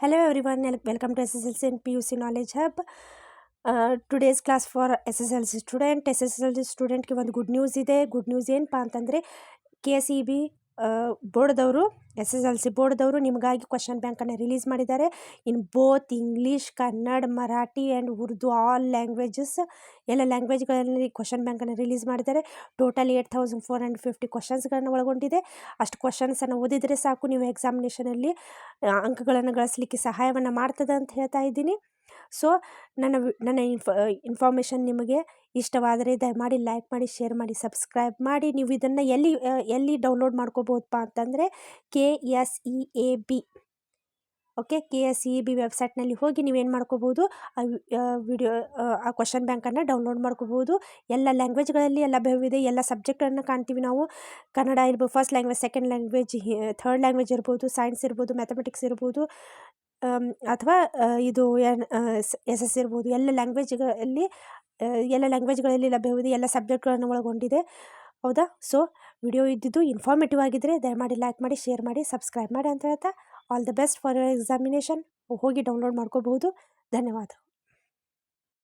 Hello everyone, welcome to SSLC and PUC Knowledge Hub. Today's class for SSLC student. SSLC ಸ್ಟೂಡೆಂಟ್ಗೆ ಒಂದು good news ಇದೆ. Good news ಏನಪ್ಪ ಅಂತಂದರೆ KCB ಬೋರ್ಡ್ದವರು SSLC ಬೋರ್ಡ್ದವರು ನಿಮಗಾಗಿ question ಬ್ಯಾಂಕನ್ನು release ಮಾಡಿದ್ದಾರೆ. In both English, Kannada, Marathi and Urdu all languages, ಎಲ್ಲ ಲ್ಯಾಂಗ್ವೇಜ್ಗಳಲ್ಲಿ question ಬ್ಯಾಂಕನ್ನು release ಮಾಡಿದ್ದಾರೆ. ಟೋಟಲ್ 8450 ಕ್ವಶನ್ಸ್ಗಳನ್ನು ಒಳಗೊಂಡಿದೆ. ಅಷ್ಟು ಕ್ವಶನ್ಸನ್ನು ಓದಿದರೆ ಸಾಕು, ನೀವು ಎಕ್ಸಾಮಿನೇಷನಲ್ಲಿ ಅಂಕಗಳನ್ನು ಗಳಿಸಲಿಕ್ಕೆ ಸಹಾಯವನ್ನು ಮಾಡ್ತದೆ ಅಂತ ಹೇಳ್ತಾ ಇದ್ದೀನಿ. ಸೊ ನನ್ನ ಇನ್ಫಾರ್ಮೇಷನ್ ನಿಮಗೆ ಇಷ್ಟವಾದರೆ ದಯಮಾಡಿ ಲೈಕ್ ಮಾಡಿ, ಶೇರ್ ಮಾಡಿ, ಸಬ್ಸ್ಕ್ರೈಬ್ ಮಾಡಿ. ನೀವು ಇದನ್ನು ಎಲ್ಲಿ ಡೌನ್ಲೋಡ್ ಮಾಡ್ಕೋಬೋದಪ್ಪ ಅಂತಂದರೆ KSEAB KSEAB ವೆಬ್ಸೈಟ್ನಲ್ಲಿ ಹೋಗಿ ನೀವೇನು ಮಾಡ್ಕೋಬೋದು, ಆ ಕ್ವಶನ್ ಬ್ಯಾಂಕನ್ನು ಡೌನ್ಲೋಡ್ ಮಾಡ್ಕೋಬೋದು. ಎಲ್ಲ ಲ್ಯಾಂಗ್ವೇಜ್ಗಳಲ್ಲಿ ಲಭ್ಯವಿದೆ. ಎಲ್ಲ ಸಬ್ಜೆಕ್ಟನ್ನು ಕಾಣ್ತೀವಿ ನಾವು. ಕನ್ನಡ ಇರ್ಬೋದು, first language, second language, third language ಇರ್ಬೋದು, ಸೈನ್ಸ್ ಇರ್ಬೋದು, ಮ್ಯಾಥಮೆಟಿಕ್ಸ್ ಇರ್ಬೋದು, ಅಥವಾ ಇದು SS ಇರ್ಬೋದು. ಎಲ್ಲ ಲ್ಯಾಂಗ್ವೇಜ್ಗಳಲ್ಲಿ ಲಭ್ಯವಿದೆ. ಎಲ್ಲ ಸಬ್ಜೆಕ್ಟ್ಗಳನ್ನು ಒಳಗೊಂಡಿದೆ. ಹೌದಾ? ಸೊ ವಿಡಿಯೋ ಇದ್ದಿದ್ದು ಇನ್ಫಾರ್ಮೇಟಿವ್ ಆಗಿದ್ದರೆ ದಯಮಾಡಿ ಲೈಕ್ ಮಾಡಿ, ಶೇರ್ ಮಾಡಿ, ಸಬ್ಸ್ಕ್ರೈಬ್ ಮಾಡಿ ಅಂತ ಹೇಳ್ತಾ, all the best for your examination. ಹೋಗಿ ಡೌನ್ಲೋಡ್ ಮಾಡ್ಕೋಬಹುದು. ಧನ್ಯವಾದ.